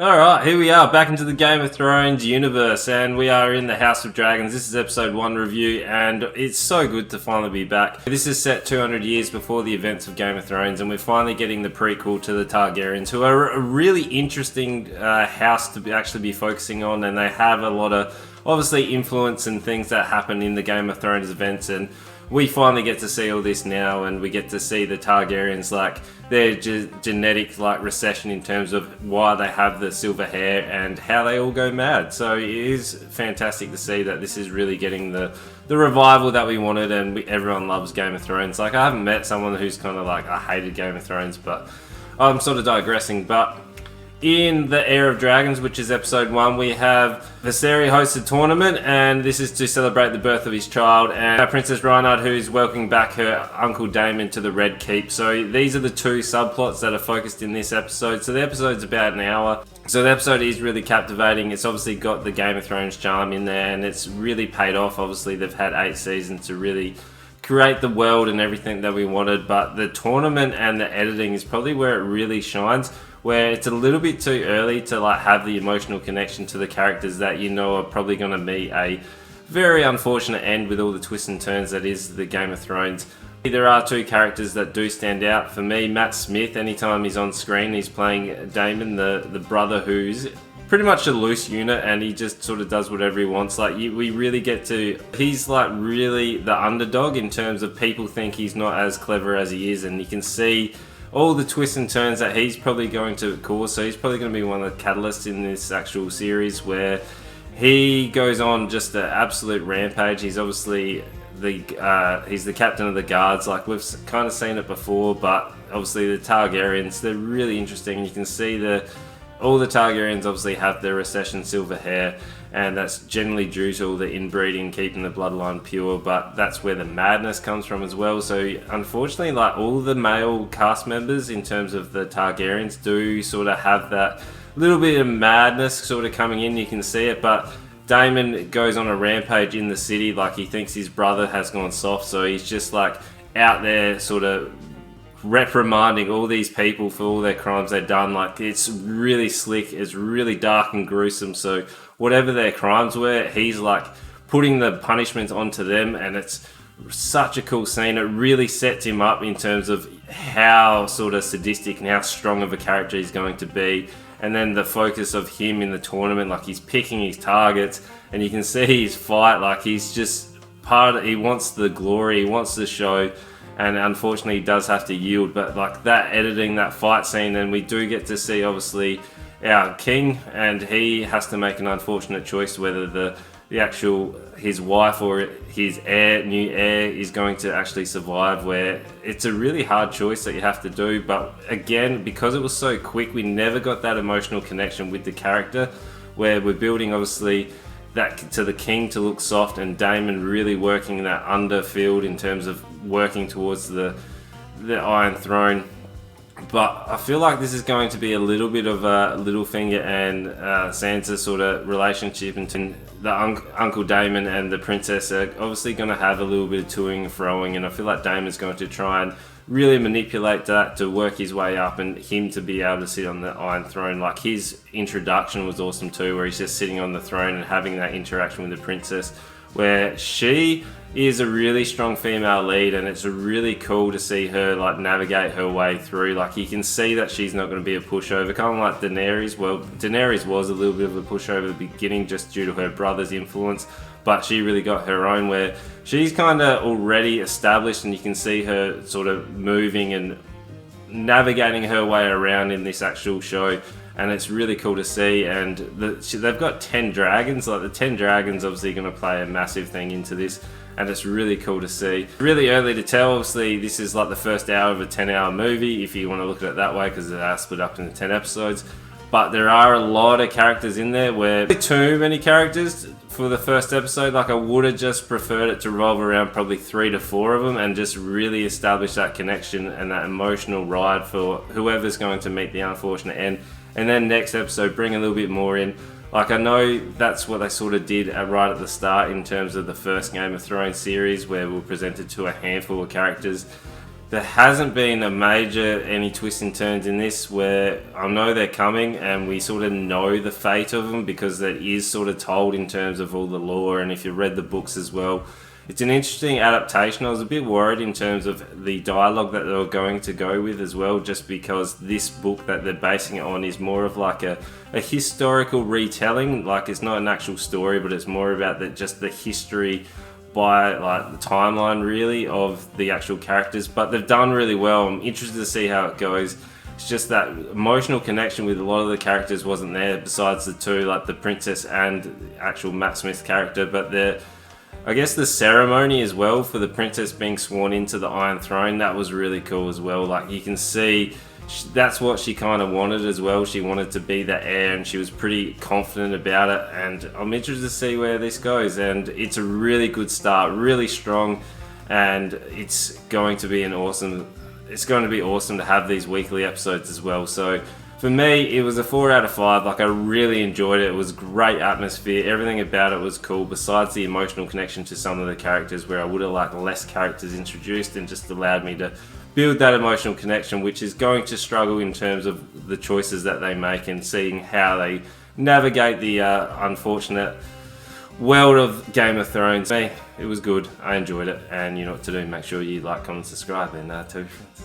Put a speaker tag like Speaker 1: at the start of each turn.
Speaker 1: Alright, here we are back into the Game of Thrones universe, and we are in the House of Dragons. This is episode 1 review, and it's so good to finally be back. This is set 200 years before the events of Game of Thrones, and we're finally getting the prequel to the Targaryens, who are a really interesting house to actually be focusing on, and they have a lot of, obviously, influence and things that happen in the Game of Thrones events, and we finally get to see all this now, and we get to see the Targaryens, like, their genetic, like, recession in terms of why they have the silver hair and how they all go mad. So it is fantastic to see that this is really getting the revival that we wanted, and everyone loves Game of Thrones. Like, I haven't met someone who's kind of like, I hated Game of Thrones, but I'm sort of digressing. But in the Heir of Dragons, which is episode 1, we have Viserion hosts a tournament, and this is to celebrate the birth of his child, and Princess Reinhard, who is welcoming back her Uncle Daemon to the Red Keep. So these are the two subplots that are focused in this episode. So the episode's about an hour. So the episode is really captivating. It's obviously got the Game of Thrones charm in there, and it's really paid off. Obviously, they've had 8 seasons to really create the world and everything that we wanted, but the tournament and the editing is probably where it really shines, where it's a little bit too early to like have the emotional connection to the characters that you know are probably going to meet a very unfortunate end with all the twists and turns that is the Game of Thrones. There are 2 characters that do stand out for me. Matt Smith, anytime he's on screen, he's playing Daemon, the brother who's pretty much a loose unit, and he just sort of does whatever he wants. Like, we really get to, he's like really the underdog in terms of people think he's not as clever as he is, and you can see all the twists and turns that he's probably going to cause. So he's probably going to be one of the catalysts in this actual series, where he goes on just an absolute rampage. He's obviously he's the captain of the guards. Like, we've kind of seen it before, but obviously the Targaryens, they're really interesting. You can see all the Targaryens obviously have their recession silver hair, and that's generally due to all the inbreeding, keeping the bloodline pure, but that's where the madness comes from as well. So unfortunately, like, all the male cast members in terms of the Targaryens do sort of have that little bit of madness sort of coming in. You can see it, but Daemon goes on a rampage in the city. Like, he thinks his brother has gone soft, so he's just like out there sort of reprimanding all these people for all their crimes they've done. Like, it's really slick, it's really dark and gruesome. So whatever their crimes were, he's like putting the punishment onto them, and it's such a cool scene. It really sets him up in terms of how sort of sadistic and how strong of a character he's going to be. And then the focus of him in the tournament, like, he's picking his targets, and you can see his fight. Like, he's just he wants the glory, he wants the show, and unfortunately he does have to yield. But like, that editing, that fight scene, and we do get to see obviously our king, and he has to make an unfortunate choice whether the actual his wife or his new heir is going to actually survive, where it's a really hard choice that you have to do. But again, because it was so quick, we never got that emotional connection with the character, where we're building obviously that to the king to look soft, and Daemon really working that underfield in terms of working towards the Iron Throne. But I feel like this is going to be a little bit of a Littlefinger and Sansa sort of relationship, and the Uncle Daemon and the princess are obviously going to have a little bit of toing and froing, and I feel like Daemon's going to try and really manipulate that to work his way up and him to be able to sit on the Iron Throne. Like, his introduction was awesome too, where he's just sitting on the throne and having that interaction with the princess, where she is a really strong female lead, and it's really cool to see her like navigate her way through. Like, you can see that she's not going to be a pushover, kind of like Daenerys. Well, Daenerys was a little bit of a pushover at the beginning just due to her brother's influence, but she really got her own, where she's kind of already established, and you can see her sort of moving and navigating her way around in this actual show, and it's really cool to see. And they've got 10 dragons. Like, the 10 dragons obviously going to play a massive thing into this, and it's really cool to see. Really early to tell. Obviously, this is like the first hour of a 10-hour movie, if you want to look at it that way, because it are split up into 10 episodes. But there are a lot of characters in there, where too many characters for the first episode. Like, I would have just preferred it to revolve around probably 3 to 4 of them, and just really establish that connection and that emotional ride for whoever's going to meet the unfortunate end. And then next episode, bring a little bit more in. Like, I know that's what they sort of did right at the start in terms of the first Game of Thrones series, where we were presented to a handful of characters. There hasn't been a major any twists and turns in this, where I know they're coming and we sort of know the fate of them because that is sort of told in terms of all the lore, and if you read the books as well. It's an interesting adaptation. I was a bit worried in terms of the dialogue that they were going to go with as well, just because this book that they're basing it on is more of like a historical retelling. Like, it's not an actual story, but it's more about just the history by like the timeline really of the actual characters. But they've done really well. I'm interested to see how it goes. It's just that emotional connection with a lot of the characters wasn't there, besides the two, like the princess and actual Matt Smith character. But I guess the ceremony as well for the princess being sworn into the Iron Throne, that was really cool as well. Like, you can see that's what she kind of wanted as well. She wanted to be the heir, and she was pretty confident about it, and I'm interested to see where this goes. And it's a really good start, really strong, and it's going to be awesome to have these weekly episodes as well. So for me, it was a 4 out of 5. Like, I really enjoyed it. It was great atmosphere. Everything about it was cool, besides the emotional connection to some of the characters, where I would have liked less characters introduced and just allowed me to build that emotional connection, which is going to struggle in terms of the choices that they make and seeing how they navigate the unfortunate world of Game of Thrones. Hey, it was good. I enjoyed it, and you know what to do. Make sure you like, comment, subscribe, and tell your friends.